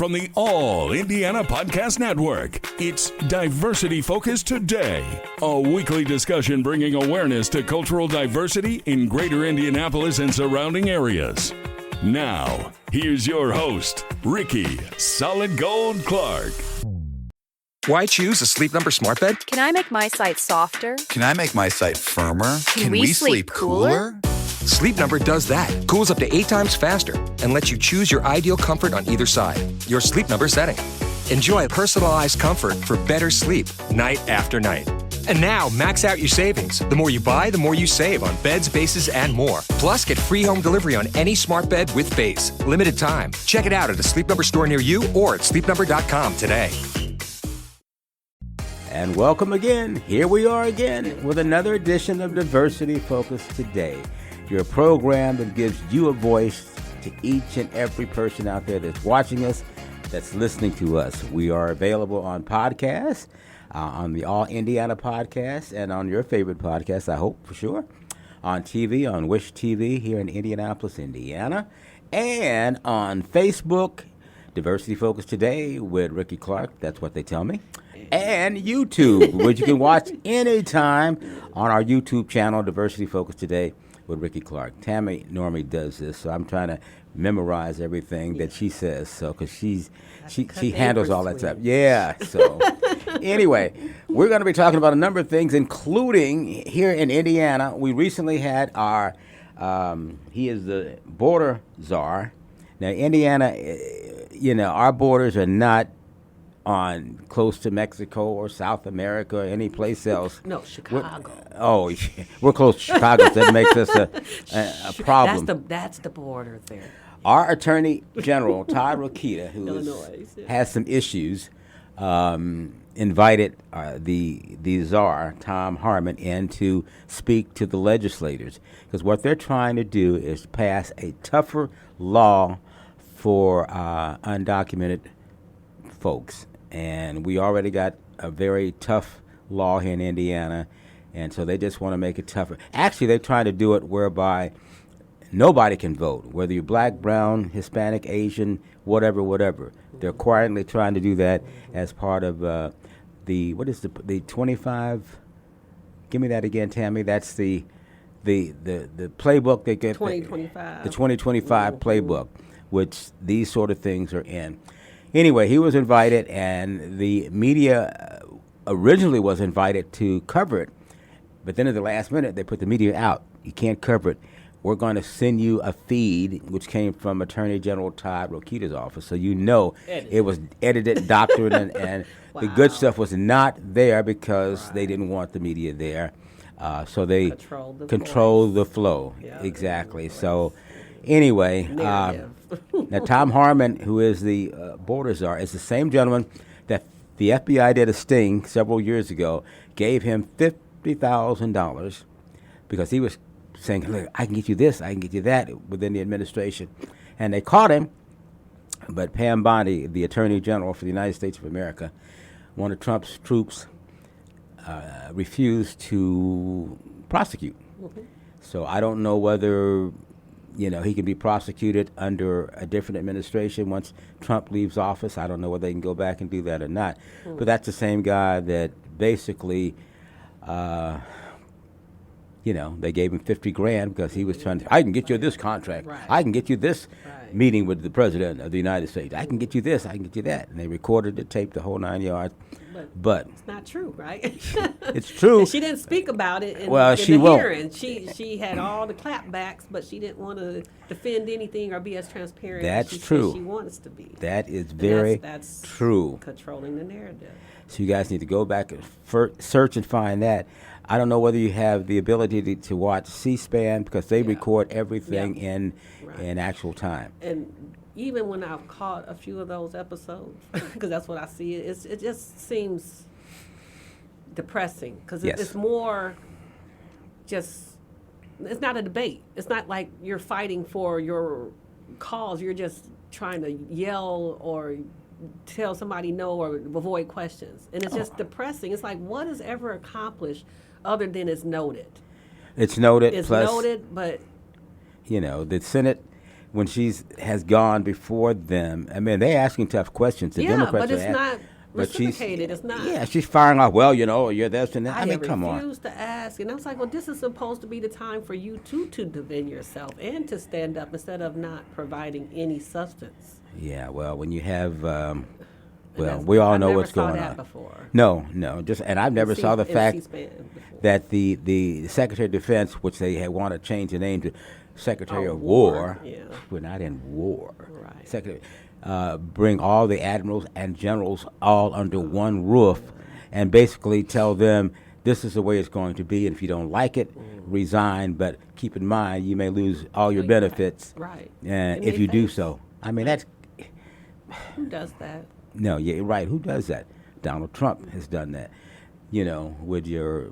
from the All Indiana Podcast Network. It's Diversity Focus Today, a weekly discussion bringing awareness to cultural diversity in greater Indianapolis and surrounding areas. Now, here's your host, Rickie Solid Gold Clark. Why choose a Sleep Number smart bed? Can I make my site softer? Can I make my site firmer? Can we sleep cooler? Sleep Number does that. Cools up to 8 times faster and lets you choose your ideal comfort on either side. Your Sleep Number setting. Enjoy personalized comfort for better sleep night after night. And now, max out your savings. The more you buy, the more you save on beds, bases, and more. Plus, get free home delivery on any smart bed with base. Limited time. Check it out at a Sleep Number store near you or at sleepnumber.com today. And welcome again. Here we are again with another edition of Diversity Focus Today, your program that gives you a voice to each and every person out there that's watching us, that's listening to us. We are available on podcasts, on the All Indiana Podcast, and on your favorite podcast, I hope, for sure, on TV, on Wish TV here in Indianapolis, Indiana, and on Facebook, Diversity Focus Today with Rickie Clark. That's what they tell me. And YouTube, which you can watch anytime on our YouTube channel, Diversity Focus Today with Rickie Clark. Tammy normally does this, so I'm trying to memorize everything that she says, so because she handles all that stuff. Yeah. So anyway, we're going to be talking about a number of things, including here in Indiana. We recently had our he is the border czar. Now, Indiana, our borders are not on close to Mexico or South America or any place else. No, Chicago. We're close to Chicago, so that makes us a problem. That's the border there. Our Attorney General, Todd Rickie, who has some issues, invited the czar, Tom Harmon, in to speak to the legislators. Because what they're trying to do is pass a tougher law for undocumented folks. And we already got a very tough law here in Indiana, and so they just want to make it tougher. Actually, they're trying to do it whereby nobody can vote, whether you're black, brown, Hispanic, Asian, whatever. They're quietly trying to do that as part of the 25? Give me that again, Tammy. That's the playbook they get. 2025. The 2025 playbook, which these sort of things are in. Anyway, he was invited, and the media originally was invited to cover it. But then at the last minute, they put the media out. You can't cover it. We're going to send you a feed, which came from Attorney General Todd Rickie's office. So it was edited, doctored, and wow. The good stuff was not there because they didn't want the media there. So they controlled the flow. Yeah, exactly. So anyway, now Tom Harmon, who is the border czar, is the same gentleman that the FBI did a sting several years ago, gave him $50,000 because he was saying, look, I can get you this, I can get you that within the administration. And they caught him, but Pam Bondi, the Attorney General for the United States of America, one of Trump's troops, refused to prosecute. Mm-hmm. So I don't know whether he can be prosecuted under a different administration once Trump leaves office. I don't know whether they can go back and do that or not. Mm. But that's the same guy that basically, they gave him $50,000 because he was trying to, I can get you this contract. Right. I can get you this meeting with the President of the United States. I can get you this. I can get you that. And they recorded the tape, the whole 9 yards. But it's not true, right? It's true. And she didn't speak about it in she the won't. hearing. She had all the clapbacks, but she didn't want to defend anything or be as transparent as she said she wants to be. That is very that's true. Controlling the narrative. So you guys need to go back and search and find that. I don't know whether you have the ability to watch C-SPAN because they record everything in actual time. And even when I've caught a few of those episodes, because that's what I see, it just seems depressing because it's more just, it's not a debate. It's not like you're fighting for your cause. You're just trying to yell or tell somebody no or avoid questions. And it's just depressing. It's like, what is ever accomplished other than it's noted? It's noted. It's plus, noted, but... The Senate when has gone before them. I mean, they're asking tough questions. The Democrats but it's not but reciprocated. It's not. Yeah, she's firing off. Well, you're this and that. I mean, come on. I refuse to ask, and I was like, well, this is supposed to be the time for you to defend yourself and to stand up instead of not providing any substance. Yeah, well, when you have, we all know what's going on. I never saw that before. No, and I've never saw the fact that the Secretary of Defense, which they had want to change the name to Secretary of War. Yeah. We're not in war. Right. Secretary, bring all the admirals and generals all under one roof, and basically tell them this is the way it's going to be, and if you don't like it, resign. But keep in mind, you may lose all your benefits. Right. If you do so. I mean, that's. Who does that? No, yeah, right. Who does that? Donald Trump has done that. With your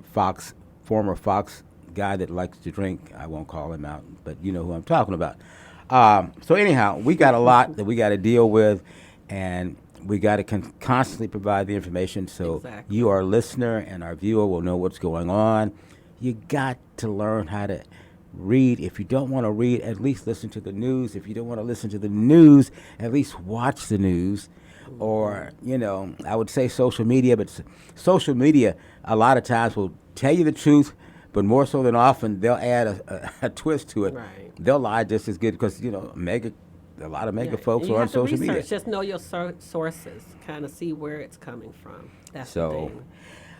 former Fox guy that likes to drink. I won't call him out, but you know who I'm talking about. So anyhow, we got a lot that we got to deal with, and we got to constantly provide the information so you, our listener, and our viewer will know what's going on. You got to learn how to read. If you don't want to read, at least listen to the news. If you don't want to listen to the news, at least watch the news. Or, I would say social media, but social media a lot of times will tell you the truth, but more so than often, they'll add a twist to it. Right. They'll lie just as good because, a lot of mega folks are on social media. Just know your sources, kind of see where it's coming from. That's the thing.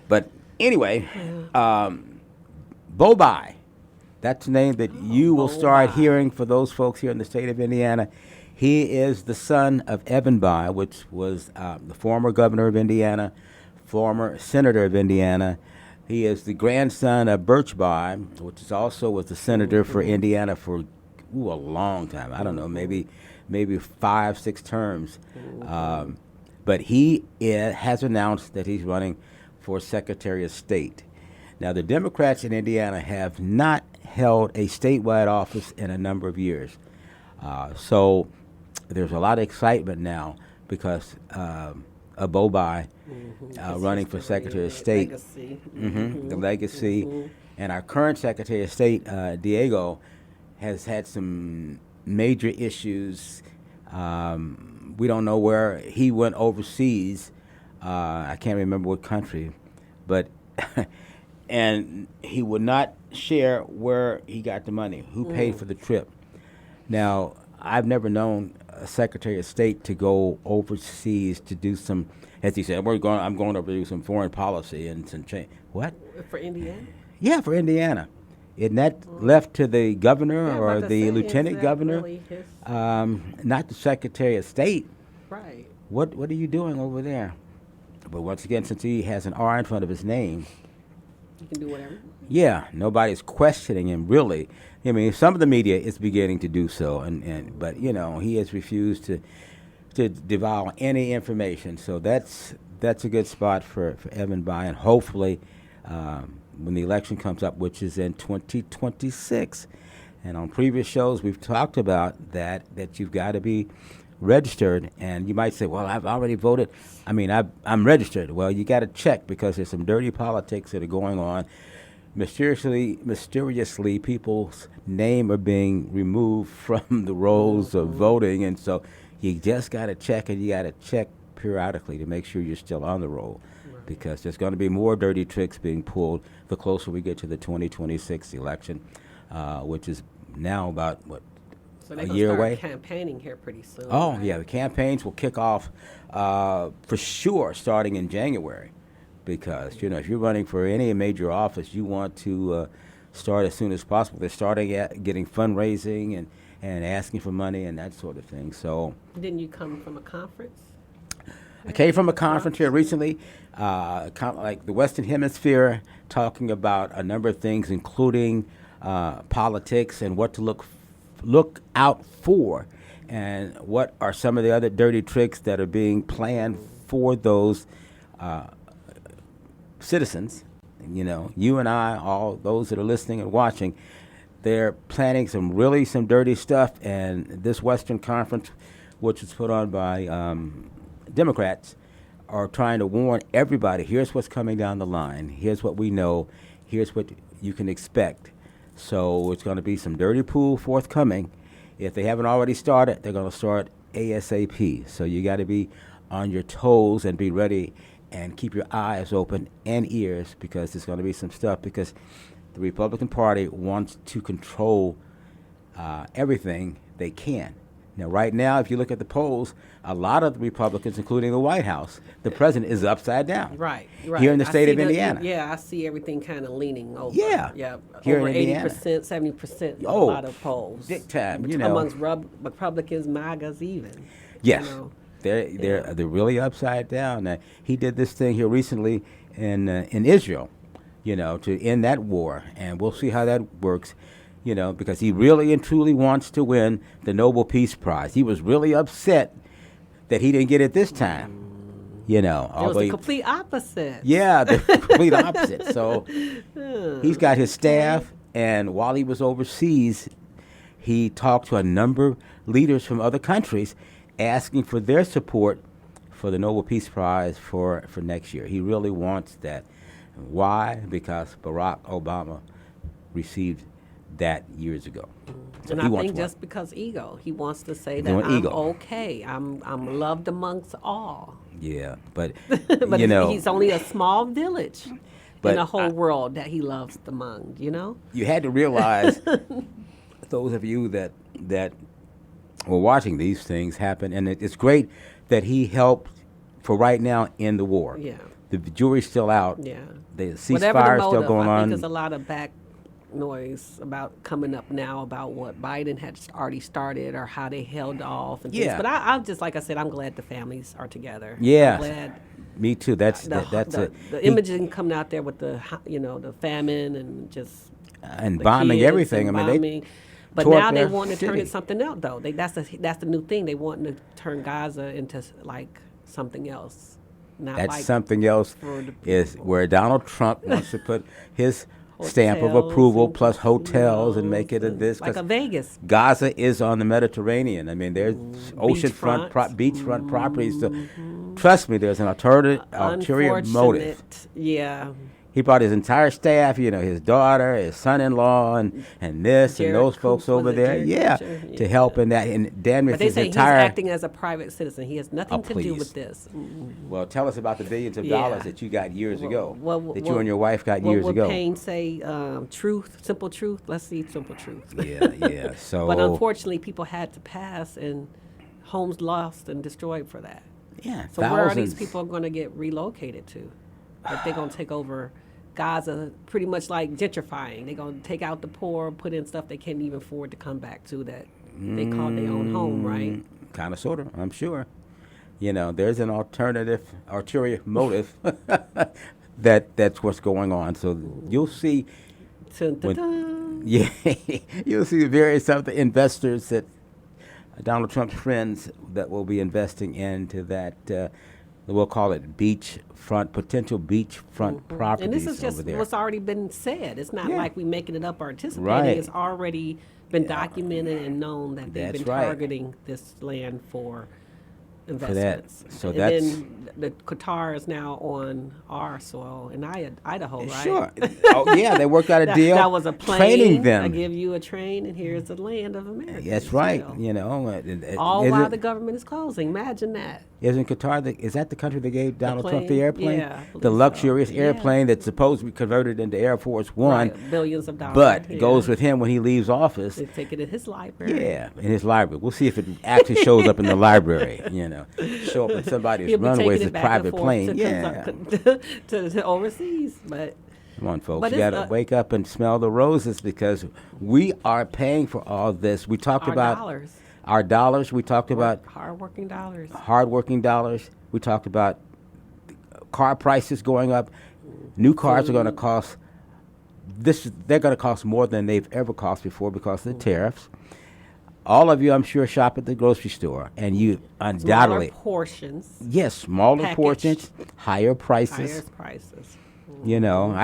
But anyway, Bobi, that's the name that you will start hearing for those folks here in the state of Indiana. He is the son of Evan Bayh, which was the former governor of Indiana, former senator of Indiana. He is the grandson of Birch Bayh, which is also was the senator for Indiana for a long time. I don't know, maybe 5-6 terms. But he has announced that he's running for Secretary of State. Now, the Democrats in Indiana have not held a statewide office in a number of years. So there's a lot of excitement now because of Bobi running for Secretary of State. The legacy. And our current Secretary of State, Diego, has had some major issues. We don't know where he went overseas. I can't remember what country, but and he would not share where he got the money, who paid for the trip. Now, I've never known a Secretary of State to go overseas to do some, as he said, I'm going over to do some foreign policy and some change. What? For Indiana? Yeah, for Indiana. Isn't that left to the governor or the lieutenant governor? Really not the Secretary of State. Right. What are you doing over there? But once again, since he has an R in front of his name, you can do whatever. Yeah, nobody's questioning him really. I mean, some of the media is beginning to do so, but he has refused to devour any information. So that's a good spot for Evan Bayh, and hopefully when the election comes up, which is in 2026. And on previous shows, we've talked about that you've got to be registered. And you might say, well, I've already voted. I mean, I'm registered. Well, you got to check because there's some dirty politics that are going on. Mysteriously, people's name are being removed from the rolls of voting. And so you just got to check, and you got to check periodically to make sure you're still on the roll. Right. Because there's going to be more dirty tricks being pulled the closer we get to the 2026 election, which is now about, a year away? Campaigning here pretty soon. Oh, right? Yeah, the campaigns will kick off for sure starting in January. Because, if you're running for any major office, you want to start as soon as possible. They're starting at getting fundraising and asking for money and that sort of thing. So, didn't you come from a conference? I came from a conference here recently, like the Western Hemisphere, talking about a number of things, including politics and what to look out for, and what are some of the other dirty tricks that are being planned for those citizens. You and I, all those that are listening and watching, they're planning some dirty stuff. And this Western Conference, which is put on by Democrats, are trying to warn everybody, here's what's coming down the line. Here's what we know. Here's what you can expect. So it's going to be some dirty pool forthcoming If they haven't already started, they're going to start ASAP. So you got to be on your toes and be ready and keep your eyes open and ears, because there's going to be some stuff, because the Republican Party wants to control everything they can. Now, right now, if you look at the polls, a lot of the Republicans, including the White House, the president is upside down. Right. Here in the state of Indiana. I see everything kind of leaning over. Yeah. Here over in Indiana. 80%, 70%. Oh, a lot of polls. Big time, amongst Republicans, MAGAs, even. Yes. They're really upside down. He did this thing here recently in Israel, to end that war, and we'll see how that works. Because he really and truly wants to win the Nobel Peace Prize. He was really upset that he didn't get it this time. It was the complete opposite. Yeah, the complete opposite. So he's got his staff, and while he was overseas, he talked to a number of leaders from other countries asking for their support for the Nobel Peace Prize for next year. He really wants that. Why? Because Barack Obama received that years ago. So and I think just because ego, he wants to say that I'm okay. I'm loved amongst all. Yeah, but but he's only a small village in the whole world that he loves among. You had to realize, those of you that were watching these things happen, and it's great that he helped for right now in the war. Yeah, the jury's still out. Yeah, the ceasefire is still going on. I think there's a lot of back noise about coming up now about what Biden had already started or how they held off and things. But I'm just, like I said, I'm glad the families are together. Yeah, I'm glad. Me too. That's the imaging coming out there with the the famine and just and bombing everything. Bombing. But now they want to turn it something else, though. That's the new thing. They want to turn Gaza into like something else. Something else is where Donald Trump wants to put his stamp of approval plus hotels and make it this. Like a Vegas. Gaza is on the Mediterranean. There's oceanfront, beachfront properties. So, trust me, there's an ulterior motive. Yeah. He brought his entire staff, his daughter, his son-in-law, and those folks over there, to help in that. And damn it, but they say he's acting as a private citizen. He has nothing to do with this. Well, tell us about the billions of dollars that you got years ago, that you and your wife got years ago. What would Payne say? Truth, simple truth. Let's see simple truth. Yeah. So, but unfortunately, people had to pass, and homes lost and destroyed for that. Yeah. So where are these people going to get relocated to? Like they're going to take over Gaza, pretty much like gentrifying. They're going to take out the poor, put in stuff they can't even afford to come back to that they call their own home, right? Kind of, sort of, I'm sure. There's an ulterior motive that's what's going on. So you'll see. You'll see various other investors that Donald Trump's friends that will be investing into that. We'll call it potential beachfront properties. And this is just what's already been said. It's not like we're making it up or anticipating. Right. It's already been documented and known that they've been targeting this land for investments. Then the Qatar is now on our soil in Idaho, right? Sure. They worked out a deal. That was a plane. Training them. I give you a train, and here's the land of America. That's right. All while the government is closing. Imagine that. Isn't Qatar is that the country that gave Donald Trump the airplane? Yeah, the luxurious airplane that's supposed to be converted into Air Force One. Right, billions of dollars. But goes with him when he leaves office. They take it in his library. Yeah, in his library. We'll see if it actually shows up in the library. Show up in somebody's runway as a private plane. To overseas, but. Come on, folks. You got to wake up and smell the roses, because we are paying for all this. We talked about our dollars. We talked about hardworking dollars. Hardworking dollars. We talked about car prices going up. New cars are going to cost they're going to cost more than they've ever cost before because of the tariffs. All of you, I'm sure, shop at the grocery store, and you undoubtedly smaller portions. Yes, smaller portions, higher prices. I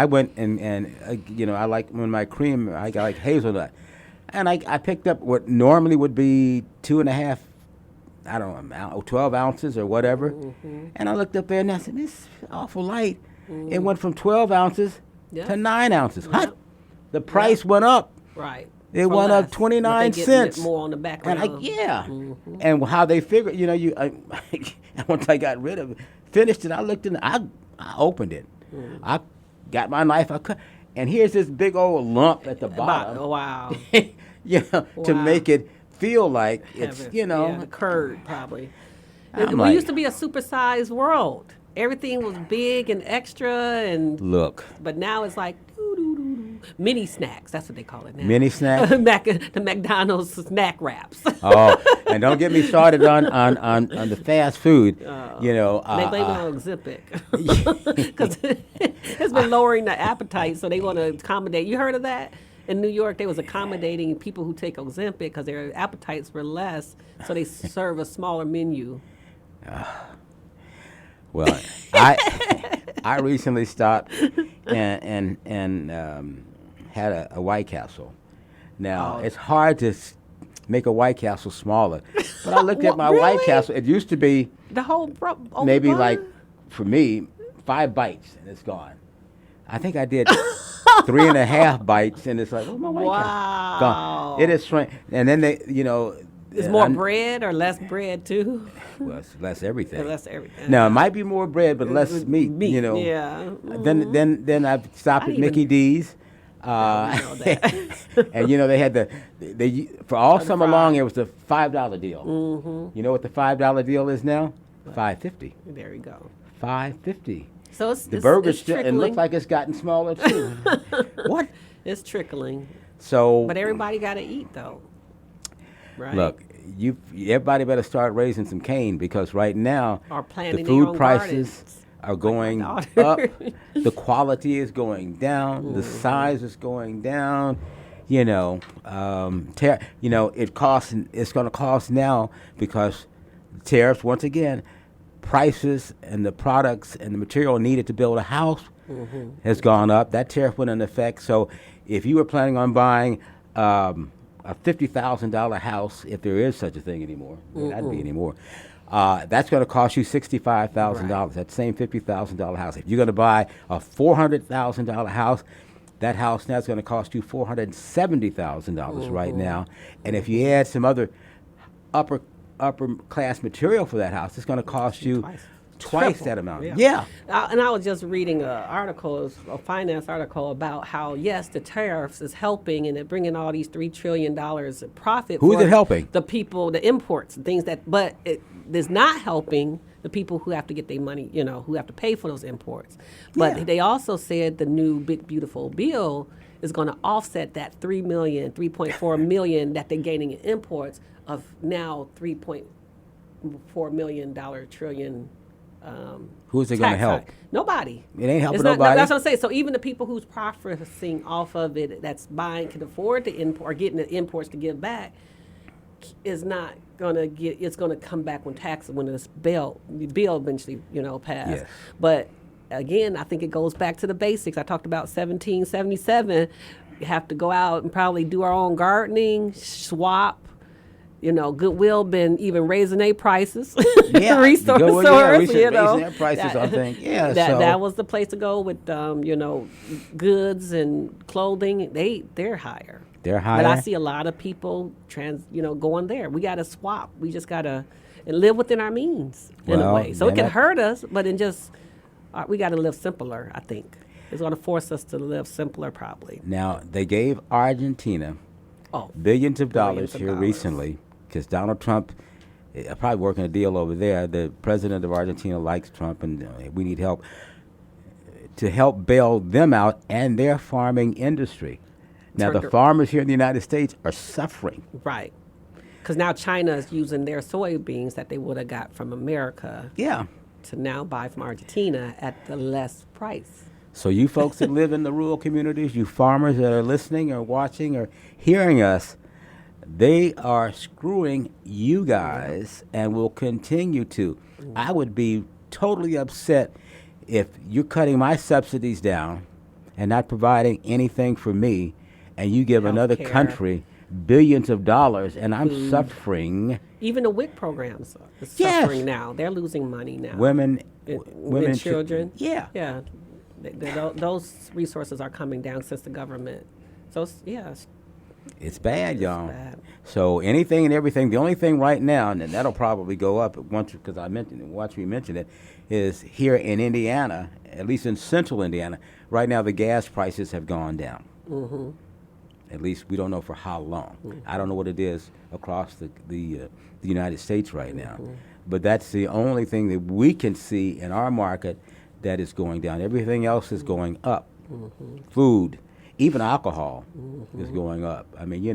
went and I like when my cream, I got like hazelnut. And I picked up what normally would be 2.5, 12 ounces or whatever. And I looked up there and I said, this is awful light. It went from 12 ounces to 9 ounces. What? The price went up. Right. It went up 29 cents. More on the background. And and how they figured, once I got rid of it, finished it, I looked in, I opened it. I got my knife, I cut, and here's this big old lump at the bottom. Wow. To make it feel like it's, the curd probably. We like, used to be a supersized world. Everything was big and extra and look. But now it's like mini snacks. That's what they call it now. Mini snacks? The McDonald's snack wraps. Oh, and don't get me started on the fast food. They blame it on Ozempic because it's been lowering the appetite, so they want to accommodate. You heard of that? In New York, they was accommodating people who take Ozempic because their appetites were less, so they serve a smaller menu. Well, I recently stopped and had a White Castle. Now, it's hard to make a White Castle smaller, but I looked at my White Castle. It used to be the whole maybe like, for me, 5 bites, and it's gone. I think I did 3.5 bites, and it's like, oh, my White Castle gone. It is shrunk. And then they, is more bread or less bread too? Well, it's less everything. Less everything. Now it might be more bread, but less meat. Yeah. Then I've stopped at Mickey D's. And they had they for all summer long it was the $5 deal. Mm-hmm. You know what the $5 deal is now? $5.50. There you go. $5.50. So the burger's still, it looks like it's gotten smaller too. What? It's trickling. So, but everybody got to eat though. Right. Look, everybody better start raising some cane because right now the food food prices are going up. The quality is going down. The size is going down. It's going to cost now because tariffs, once again, prices and the products and the material needed to build a house has gone up. That tariff went into effect. So if you were planning on buying a $50,000 house, if there is such a thing anymore, that'd be anymore. That's going to cost you $65,000. Right. That same $50,000 house. If you're going to buy a $400,000 house, that house now is going to cost you $470,000 right now. And if you add some other upper class material for that house, it's going to cost you twice that amount. Yeah. And I was just reading a finance article about how, yes, the tariffs is helping and they're bringing all these $3 trillion of profit. Who is it helping? The people, the imports, things but it is not helping the people who have to get their money, who have to pay for those imports. But they also said the new Big Beautiful Bill is going to offset that $3.4 million that they're gaining in imports of now $3.4 million trillion. Who's it going to help? Nobody. It ain't helping nobody. That's what I'm saying. So even the people who's profiting off of it, that's buying, can afford to import, or getting the imports to give back, is not going to get. It's going to come back when this bill eventually, pass. Yes. But again, I think it goes back to the basics. I talked about 1777. We have to go out and probably do our own gardening, swap. Goodwill been even raising their prices. Yeah, resource raising their prices. I think. Yeah, that was the place to go with goods and clothing. They're higher. They're higher. But I see a lot of people going there. We got to swap. We just got to live within our means in a way. So it can hurt us, but we got to live simpler. I think it's going to force us to live simpler, probably. Now they gave Argentina billions of dollars recently. Because Donald Trump, probably working a deal over there. The president of Argentina likes Trump, and we need help to help bail them out and their farming industry. Now, the farmers here in the United States are suffering. Right. Because now China is using their soybeans that they would have got from America to now buy from Argentina at the less price. So you folks that live in the rural communities, you farmers that are listening or watching or hearing us, they are screwing you guys and will continue to. I would be totally upset if you're cutting my subsidies down and not providing anything for me, and you give another country billions of dollars, and I'm suffering. Even the WIC programs are suffering now. They're losing money now. Women, children. Yeah. Those resources are coming down since the government. So, It's bad, y'all. bad. So anything and everything. The only thing right now, and that'll probably go up once, because I mentioned it. Once we mentioned it, is here in Indiana, at least in central Indiana, right now the gas prices have gone down. Mm-hmm. At least we don't know for how long. I don't know what it is across the United States right now. But that's the only thing that we can see in our market that is going down. Everything else is going up. Food, even alcohol is going up. I mean,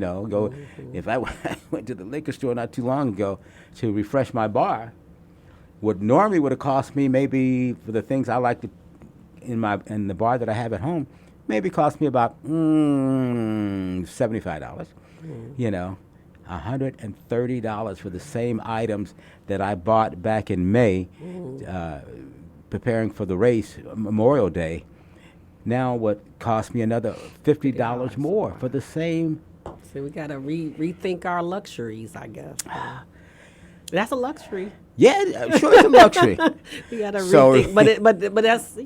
if I went to the liquor store not too long ago to refresh my bar, what normally would have cost me, maybe for the things I like to in the bar that I have at home, maybe cost me about $75. $130 for the same items that I bought back in May, preparing for the race, Memorial Day. Now what cost me another $50 more for the same. So we got to rethink our luxuries, I guess. That's a luxury. Yeah, sure, it's a luxury. We got to rethink, but that's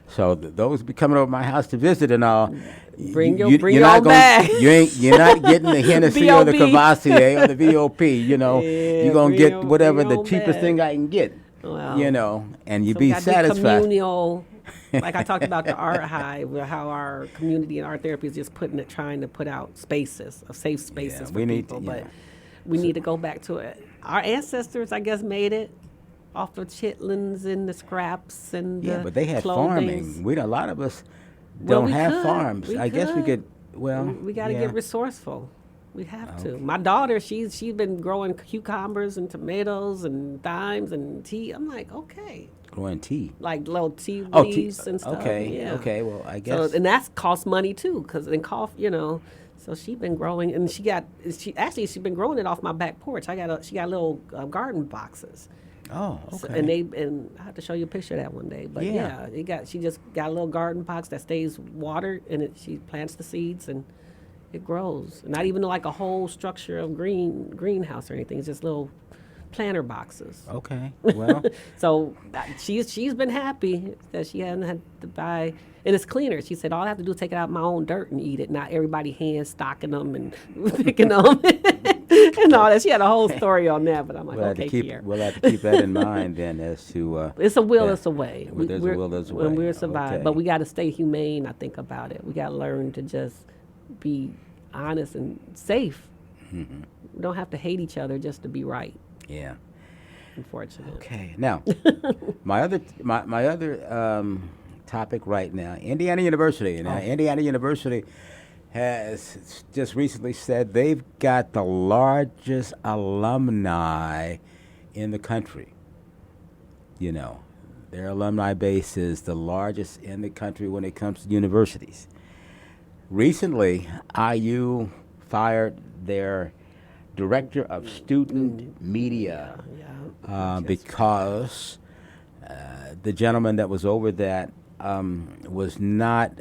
So those be coming over my house to visit and all. Bring your bag. You're not getting the Hennessy or the Cavassier or the VOP. You're gonna get whatever the cheapest thing I can get. Well, and you so be we gotta satisfied. Communal, like I talked about the art hive, how our community and art therapy is just trying to put out spaces, of safe spaces for people. But we need to go back to it. Our ancestors, I guess, made it off the chitlins and the scraps and but they had clothings. farming. A lot of us don't have farms. I guess we could. Well, we got to get resourceful. We have to. My daughter, she's been growing cucumbers and tomatoes and thymes and tea. I'm like, okay. Growing tea. Like little tea leaves and stuff. Okay. Yeah. Okay. Well, I guess. So, and that costs money too, because in coffee, So she's been growing, and she's been growing it off my back porch. She got little garden boxes. Oh, okay. So, and I have to show you a picture of that one day. But she just got a little garden box that stays watered, and she plants the seeds and it grows. Not even like a whole structure of greenhouse or anything. It's just little planter boxes. Okay. Well. So she's been happy that she hasn't had to buy. And it's cleaner. She said, all I have to do is take it out of my own dirt and eat it. Not everybody hand stocking them and picking them and all that. She had a whole story on that, but I'm like, we'll have to keep that in mind then as to... it's a will, it's a way. There's a will, there's a way. When we're surviving. Okay. But we got to stay humane, I think, about it. We got to learn to just be honest and safe. Mm-hmm. We don't have to hate each other just to be right. Yeah. Unfortunately. Okay. Now, my other topic right now, Indiana University. Now, Indiana University has just recently said they've got the largest alumni in the country. Their alumni base is the largest in the country when it comes to universities. Recently, IU fired their director of student media because the gentleman that was over that was not,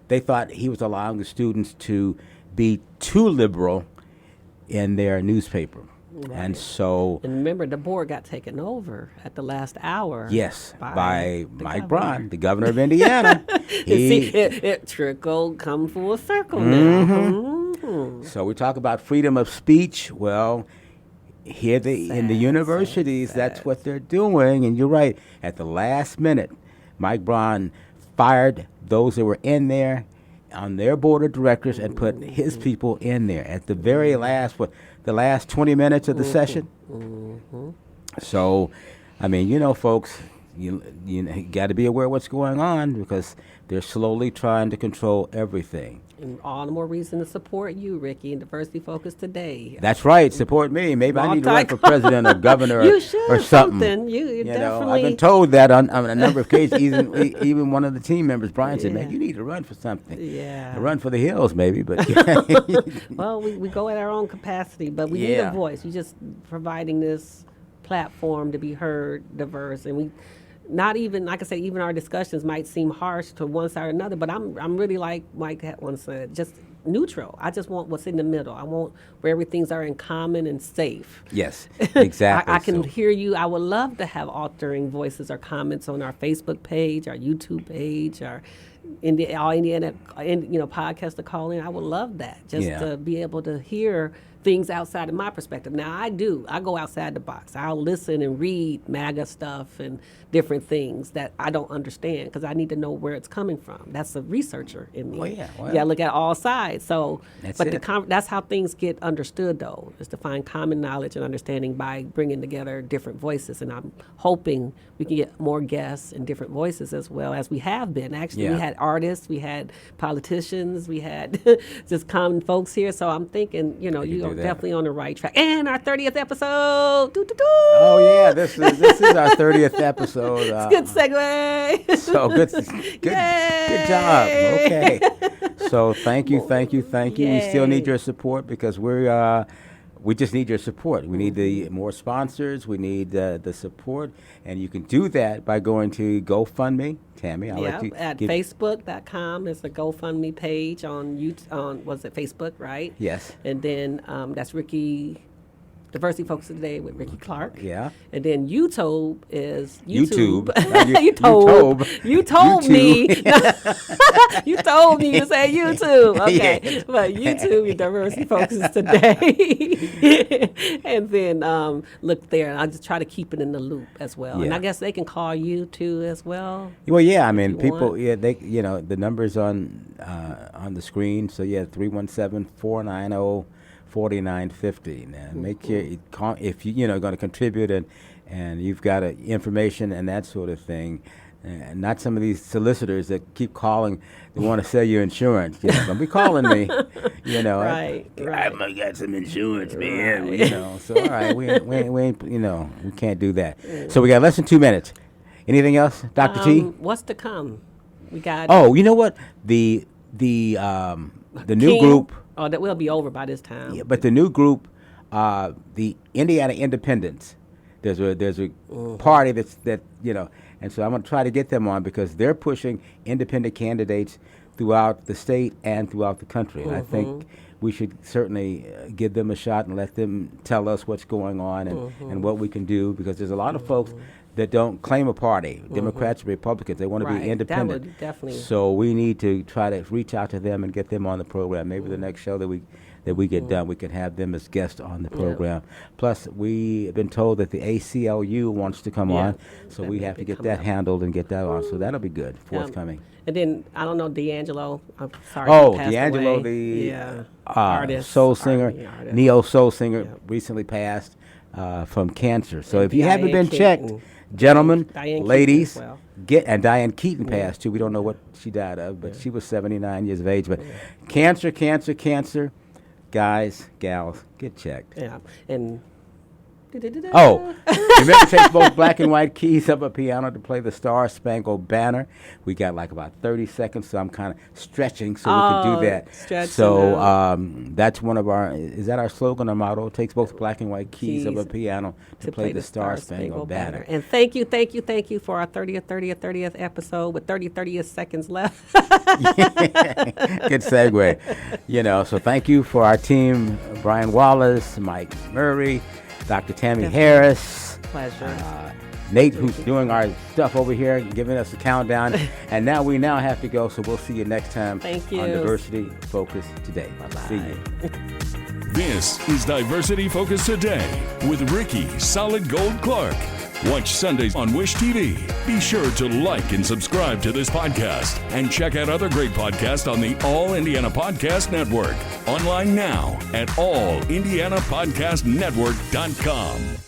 they thought he was allowing the students to be too liberal in their newspaper. Right. And so... And remember, the board got taken over at the last hour. Yes, by Mike Braun, the governor of Indiana. It trickled, come full circle now. Mm-hmm. So we talk about freedom of speech. Well, here in the universities, that's what they're doing. And you're right. At the last minute, Mike Braun fired those that were in there on their board of directors and put his people in there at the very last, the last 20 minutes of the session. Mm-hmm. So, I mean, folks, you got to be aware of what's going on because they're slowly trying to control everything. And all the more reason to support you, Rickie, and Diversity Focus Today. That's right. Support me. Maybe I need to run for president or governor or something. You definitely. I've been told that on a number of cases. Even one of the team members, Brian, said, "Man, you need to run for something. Yeah. Run for the hills, maybe." But well, we go at our own capacity, but we need a voice. You're just providing this platform to be heard, diverse, and we. Not even, like I said, even our discussions might seem harsh to one side or another, but I'm really like Mike had once said, just neutral. I just want what's in the middle. I want where everything's are in common and safe. Yes, exactly. I can hear you. I would love to have altering voices or comments on our Facebook page, our YouTube page, all Indiana, podcasts to call in. I would love that, just to be able to hear things outside of my perspective. Now, I go outside the box. I'll listen and read MAGA stuff and different things that I don't understand because I need to know where it's coming from. That's a researcher in me. Well, you got to look at all sides. So, that's that's how things get understood, though, is to find common knowledge and understanding by bringing together different voices. And I'm hoping we can get more guests and different voices as well as we have been. Actually, we had artists, we had politicians, we had just common folks here. So I'm thinking, you are definitely on the right track. And our 30th episode. Doo-doo-doo. Oh, yeah, this is our 30th episode. It's a good segue. So good job. Okay. So thank you. Yay. We still need your support because we just need your support. We need more sponsors. We need the support, and you can do that by going to GoFundMe. Tammy, I'll let you at Facebook.com is the GoFundMe page on Facebook, right? Yes. And then that's Rickie. Diversity Focus Today with Rickie Clark. Yeah. And then YouTube is YouTube. You told me. You told me you said YouTube. Okay. Yeah. But YouTube, Diversity Focus Today. And then look there. And I just try to keep it in the loop as well. Yeah. And I guess they can call you too as well. Well, yeah. I mean, people. Want. Yeah. They. The numbers on the screen. So 317-490. 4950. Now, make sure if you're going to contribute and you've got information and that sort of thing, not some of these solicitors that keep calling. They want to sell you insurance. Don't be calling me. Right. I got some insurance, man. Right. So all right, we ain't. We can't do that. So we got less than 2 minutes. Anything else, Dr. T? What's to come? We got. Oh, you know what? The new group. Oh, that will be over by this time. Yeah, but the new group, the Indiana Independents, there's a party and so I'm going to try to get them on because they're pushing independent candidates throughout the state and throughout the country. And I think we should certainly give them a shot and let them tell us what's going on and what we can do because there's a lot of folks that don't claim a party, Democrats or Republicans. They want to be independent. That would definitely. So we need to try to reach out to them and get them on the program. Maybe the next show that we get done, we can have them as guests on the program. Plus, we have been told that the ACLU wants to come on, so we have to get that handled and get that on. So that'll be good, forthcoming. And then, I don't know, D'Angelo. I'm sorry. D'Angelo, the artist, soul singer, neo soul singer, recently passed from cancer. So if you haven't been checked, gentlemen, ladies, and Diann Keton passed too. We don't know what she died of, but she was 79 years of age. But cancer, guys, gals, get checked. Yeah, and remember to take both black and white keys up a piano to play the Star Spangled Banner. We got like about 30 seconds, so I'm kind of stretching so we can do that. So that's one of is that our slogan or motto? It takes both black and white keys of a piano to play the Star Spangled Banner. And thank you for our 30th episode with 30 seconds left. Good segue. So thank you for our team, Brian Wallace, Mike Murray, Dr. Tammy Harris. Pleasure. Nate, who's doing our stuff over here, giving us the countdown. And now we have to go, so we'll see you next time Thank you. On Diversity Focus Today. Bye-bye. See you. This is Diversity Focus Today with Rickie Solid Gold Clark. Watch Sundays on Wish TV. Be sure to like and subscribe to this podcast and check out other great podcasts on the All Indiana Podcast Network. Online now at allindianapodcastnetwork.com.